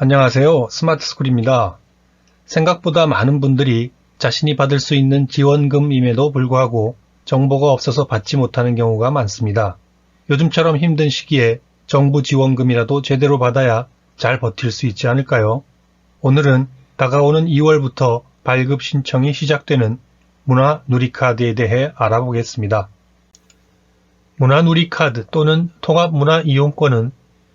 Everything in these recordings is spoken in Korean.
안녕하세요. 스마트스쿨입니다. 생각보다 많은 분들이 자신이 받을 수 있는 지원금임에도 불구하고 정보가 없어서 받지 못하는 경우가 많습니다. 요즘처럼 힘든 시기에 정부 지원금이라도 제대로 받아야 잘 버틸 수 있지 않을까요? 오늘은 다가오는 2월부터 발급 신청이 시작되는 문화누리카드에 대해 알아보겠습니다. 문화누리카드 또는 통합문화이용권은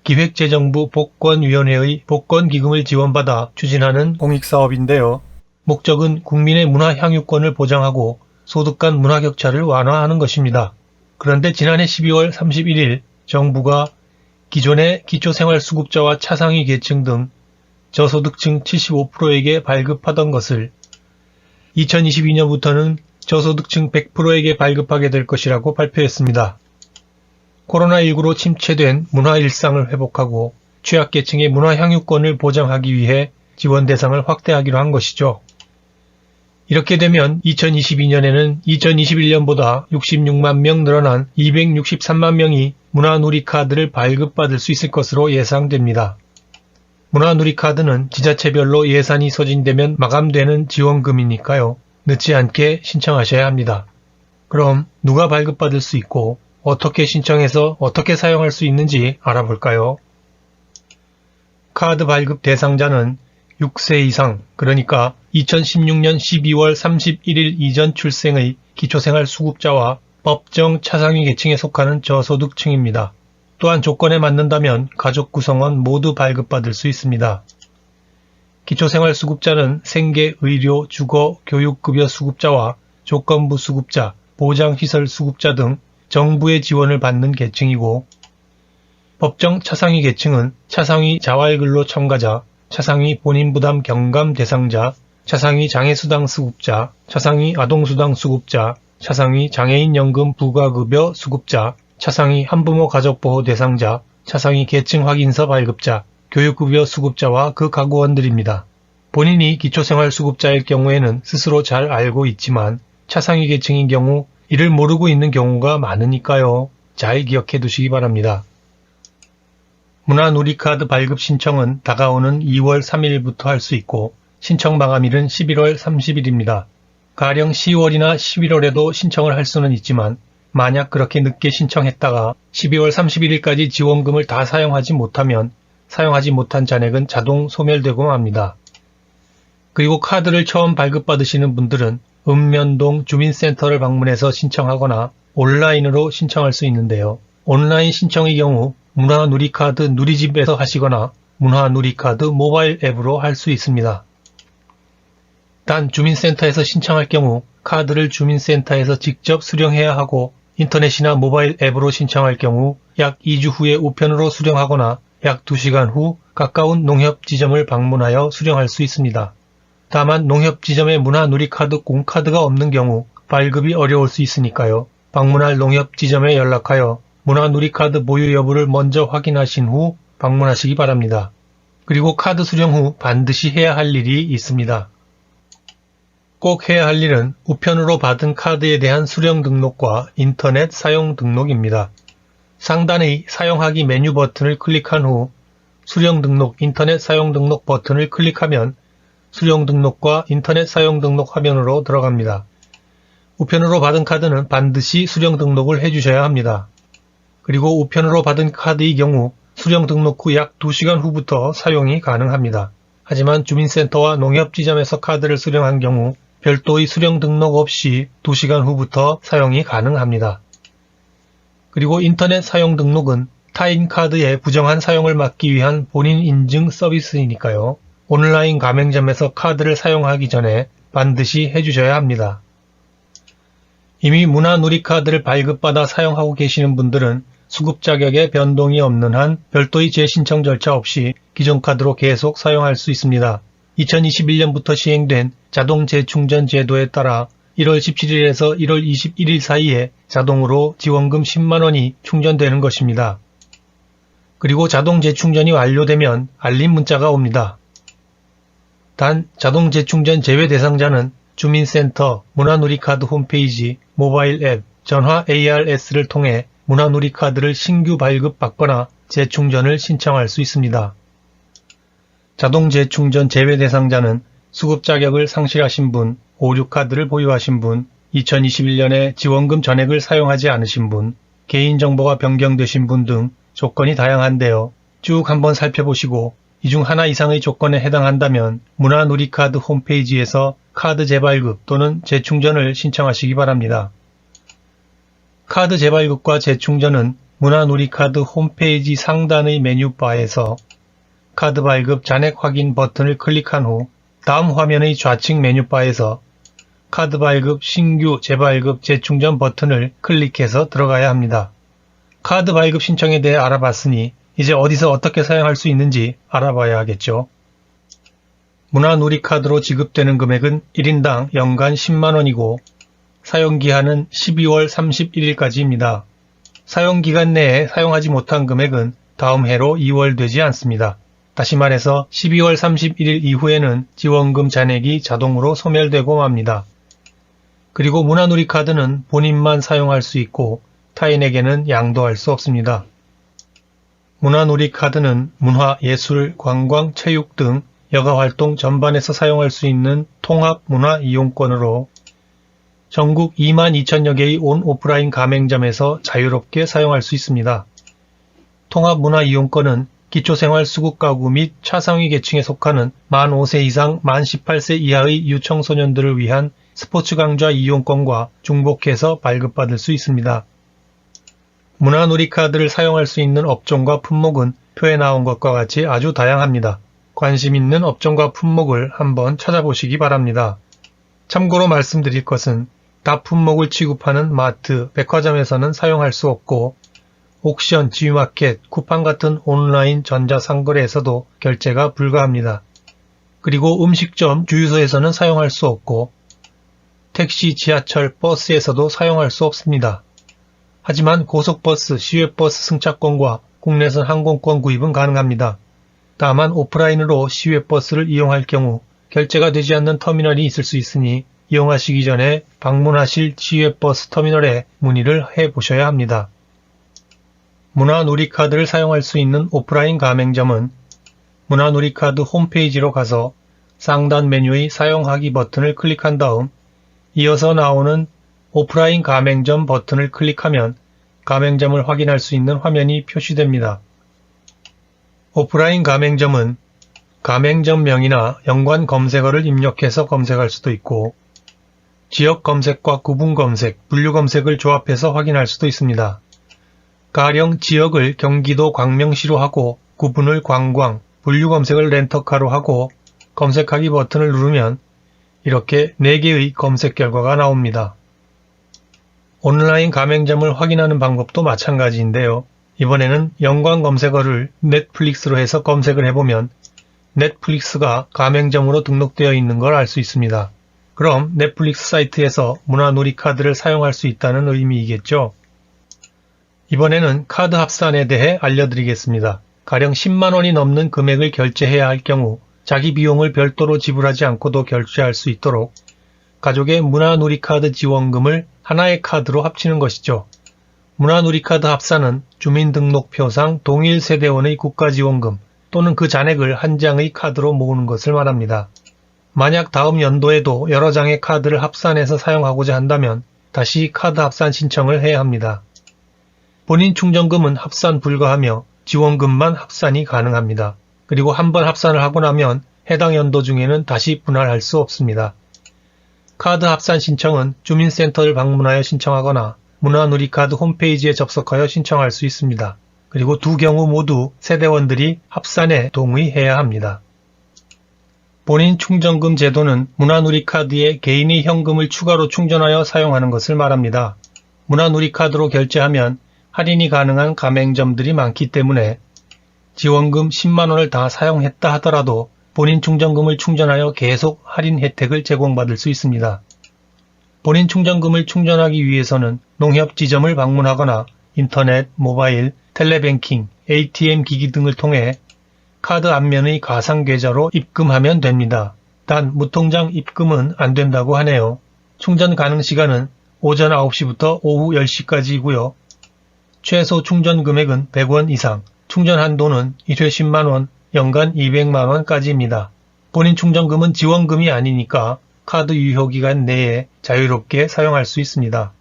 기획재정부 복권위원회의 복권기금을 지원받아 추진하는 공익사업인데요. 목적은 국민의 문화향유권을 보장하고 소득 간 문화격차를 완화하는 것입니다. 그런데 지난해 12월 31일 정부가 기존의 기초생활수급자와 차상위 계층 등 저소득층 75%에게 발급하던 것을 2022년부터는 저소득층 100%에게 발급하게 될 것이라고 발표했습니다. 코로나19로 침체된 문화 일상을 회복하고 취약계층의 문화향유권을 보장하기 위해 지원 대상을 확대하기로 한 것이죠. 이렇게 되면 2022년에는 2021년보다 66만 명 늘어난 263만 명이 문화누리카드를 발급받을 수 있을 것으로 예상됩니다. 문화누리카드는 지자체별로 예산이 소진되면 마감되는 지원금이니까요. 늦지 않게 신청하셔야 합니다. 그럼 누가 발급받을 수 있고 어떻게 신청해서 어떻게 사용할 수 있는지 알아볼까요? 카드 발급 대상자는 6세 이상, 그러니까 2016년 12월 31일 이전 출생의 기초생활수급자와 법정 차상위 계층에 속하는 저소득층입니다. 또한 조건에 맞는다면 가족 구성원 모두 발급받을 수 있습니다. 기초생활수급자는 생계, 의료, 주거, 교육급여 수급자와 조건부 수급자, 보장시설 수급자 등 정부의 지원을 받는 계층이고, 법정 차상위 계층은 차상위 자활근로 첨가자, 차상위 본인부담 경감 대상자, 차상위 장애수당 수급자, 차상위 아동수당 수급자, 차상위 장애인연금 부가급여 수급자, 차상위 한부모 가족보호 대상자, 차상위 계층 확인서 발급자, 교육급여 수급자와 그 가구원들입니다. 본인이 기초생활수급자일 경우에는 스스로 잘 알고 있지만 차상위 계층인 경우 이를 모르고 있는 경우가 많으니까요. 잘 기억해 두시기 바랍니다. 문화누리카드 발급 신청은 다가오는 2월 3일부터 할 수 있고 신청 마감일은 11월 30일입니다. 가령 10월이나 11월에도 신청을 할 수는 있지만 만약 그렇게 늦게 신청했다가 12월 31일까지 지원금을 다 사용하지 못하면 사용하지 못한 잔액은 자동 소멸되고 맙니다. 그리고 카드를 처음 발급받으시는 분들은 읍면동 주민센터를 방문해서 신청하거나 온라인으로 신청할 수 있는데요. 온라인 신청의 경우 문화누리카드 누리집에서 하시거나 문화누리카드 모바일 앱으로 할 수 있습니다. 단 주민센터에서 신청할 경우 카드를 주민센터에서 직접 수령해야 하고 인터넷이나 모바일 앱으로 신청할 경우 약 2주 후에 우편으로 수령하거나 약 2시간 후 가까운 농협지점을 방문하여 수령할 수 있습니다. 다만 농협지점에 문화누리카드 공카드가 없는 경우 발급이 어려울 수 있으니까요. 방문할 농협지점에 연락하여 문화누리카드 보유 여부를 먼저 확인하신 후 방문하시기 바랍니다. 그리고 카드 수령 후 반드시 해야 할 일이 있습니다. 꼭 해야 할 일은 우편으로 받은 카드에 대한 수령 등록과 인터넷 사용 등록입니다. 상단의 사용하기 메뉴 버튼을 클릭한 후 수령 등록, 인터넷 사용 등록 버튼을 클릭하면 수령 등록과 인터넷 사용 등록 화면으로 들어갑니다. 우편으로 받은 카드는 반드시 수령 등록을 해주셔야 합니다. 그리고 우편으로 받은 카드의 경우 수령 등록 후 약 2시간 후부터 사용이 가능합니다. 하지만 주민센터와 농협지점에서 카드를 수령한 경우 별도의 수령 등록 없이 2시간 후부터 사용이 가능합니다. 그리고 인터넷 사용 등록은 타인 카드의 부정한 사용을 막기 위한 본인 인증 서비스이니까요. 온라인 가맹점에서 카드를 사용하기 전에 반드시 해주셔야 합니다. 이미 문화누리카드를 발급받아 사용하고 계시는 분들은 수급 자격에 변동이 없는 한 별도의 재신청 절차 없이 기존 카드로 계속 사용할 수 있습니다. 2021년부터 시행된 자동 재충전 제도에 따라 1월 17일에서 1월 21일 사이에 자동으로 지원금 10만원이 충전되는 것입니다. 그리고 자동 재충전이 완료되면 알림 문자가 옵니다. 단 자동 재충전 제외 대상자는 주민센터, 문화누리카드 홈페이지, 모바일 앱, 전화 ARS를 통해 문화누리카드를 신규 발급받거나 재충전을 신청할 수 있습니다. 자동 재충전 제외 대상자는 수급 자격을 상실하신 분, 오류카드를 보유하신 분, 2021년에 지원금 전액을 사용하지 않으신 분, 개인정보가 변경되신 분 등 조건이 다양한데요. 쭉 한번 살펴보시고 이 중 하나 이상의 조건에 해당한다면 문화누리카드 홈페이지에서 카드 재발급 또는 재충전을 신청하시기 바랍니다. 카드 재발급과 재충전은 문화누리카드 홈페이지 상단의 메뉴바에서 카드 발급 잔액 확인 버튼을 클릭한 후 다음 화면의 좌측 메뉴바에서 카드 발급 신규 재발급 재충전 버튼을 클릭해서 들어가야 합니다. 카드 발급 신청에 대해 알아봤으니 이제 어디서 어떻게 사용할 수 있는지 알아봐야 하겠죠. 문화누리카드로 지급되는 금액은 1인당 연간 10만원이고 사용기한은 12월 31일까지입니다. 사용기간 내에 사용하지 못한 금액은 다음 해로 이월되지 않습니다. 다시 말해서 12월 31일 이후에는 지원금 잔액이 자동으로 소멸되고 맙니다. 그리고 문화누리카드는 본인만 사용할 수 있고 타인에게는 양도할 수 없습니다. 문화누리카드는 문화, 예술, 관광, 체육 등 여가활동 전반에서 사용할 수 있는 통합문화이용권으로 전국 22,000여 개의 온 오프라인 가맹점에서 자유롭게 사용할 수 있습니다. 통합문화이용권은 기초생활수급가구 및 차상위 계층에 속하는 만 5세 이상 만 18세 이하의 유청소년들을 위한 스포츠 강좌 이용권과 중복해서 발급받을 수 있습니다. 문화누리카드를 사용할 수 있는 업종과 품목은 표에 나온 것과 같이 아주 다양합니다. 관심 있는 업종과 품목을 한번 찾아보시기 바랍니다. 참고로 말씀드릴 것은 다 품목을 취급하는 마트, 백화점에서는 사용할 수 없고 옥션, 지유마켓, 쿠팡 같은 온라인 전자상거래에서도 결제가 불가합니다. 그리고 음식점, 주유소에서는 사용할 수 없고 택시, 지하철, 버스에서도 사용할 수 없습니다. 하지만 고속버스, 시외버스 승차권과 국내선 항공권 구입은 가능합니다. 다만 오프라인으로 시외버스를 이용할 경우 결제가 되지 않는 터미널이 있을 수 있으니 이용하시기 전에 방문하실 시외버스 터미널에 문의를 해보셔야 합니다. 문화누리카드를 사용할 수 있는 오프라인 가맹점은 문화누리카드 홈페이지로 가서 상단 메뉴의 사용하기 버튼을 클릭한 다음 이어서 나오는 오프라인 가맹점 버튼을 클릭하면 가맹점을 확인할 수 있는 화면이 표시됩니다. 오프라인 가맹점은 가맹점명이나 연관 검색어를 입력해서 검색할 수도 있고 지역 검색과 구분 검색, 분류 검색을 조합해서 확인할 수도 있습니다. 가령 지역을 경기도 광명시로 하고 구분을 관광, 분류 검색을 렌터카로 하고 검색하기 버튼을 누르면 이렇게 4개의 검색 결과가 나옵니다. 온라인 가맹점을 확인하는 방법도 마찬가지인데요. 이번에는 연관 검색어를 넷플릭스로 해서 검색을 해보면 넷플릭스가 가맹점으로 등록되어 있는 걸 알 수 있습니다. 그럼 넷플릭스 사이트에서 문화누리카드를 사용할 수 있다는 의미이겠죠. 이번에는 카드 합산에 대해 알려드리겠습니다. 가령 10만원이 넘는 금액을 결제해야 할 경우 자기 비용을 별도로 지불하지 않고도 결제할 수 있도록 가족의 문화누리카드 지원금을 하나의 카드로 합치는 것이죠. 문화누리카드 합산은 주민등록표상 동일 세대원의 국가지원금 또는 그 잔액을 한 장의 카드로 모으는 것을 말합니다. 만약 다음 연도에도 여러 장의 카드를 합산해서 사용하고자 한다면 다시 카드 합산 신청을 해야 합니다. 본인 충전금은 합산 불가하며 지원금만 합산이 가능합니다. 그리고 한번 합산을 하고 나면 해당 연도 중에는 다시 분할할 수 없습니다. 카드 합산 신청은 주민센터를 방문하여 신청하거나 문화누리카드 홈페이지에 접속하여 신청할 수 있습니다. 그리고 두 경우 모두 세대원들이 합산에 동의해야 합니다. 본인 충전금 제도는 문화누리카드에 개인의 현금을 추가로 충전하여 사용하는 것을 말합니다. 문화누리카드로 결제하면 할인이 가능한 가맹점들이 많기 때문에 지원금 10만원을 다 사용했다 하더라도 본인 충전금을 충전하여 계속 할인 혜택을 제공받을 수 있습니다. 본인 충전금을 충전하기 위해서는 농협지점을 방문하거나 인터넷, 모바일, 텔레뱅킹, ATM 기기 등을 통해 카드 앞면의 가상계좌로 입금하면 됩니다. 단 무통장 입금은 안 된다고 하네요. 충전 가능 시간은 오전 9시부터 오후 10시까지이고요. 최소 충전 금액은 100원 이상, 충전 한도는 1회 10만원, 연간 200만원까지입니다. 본인 충전금은 지원금이 아니니까 카드 유효기간 내에 자유롭게 사용할 수 있습니다.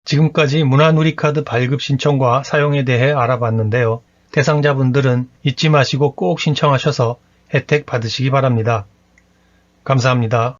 지금까지 문화누리카드 발급 신청과 사용에 대해 알아봤는데요. 대상자분들은 잊지 마시고 꼭 신청하셔서 혜택 받으시기 바랍니다. 감사합니다.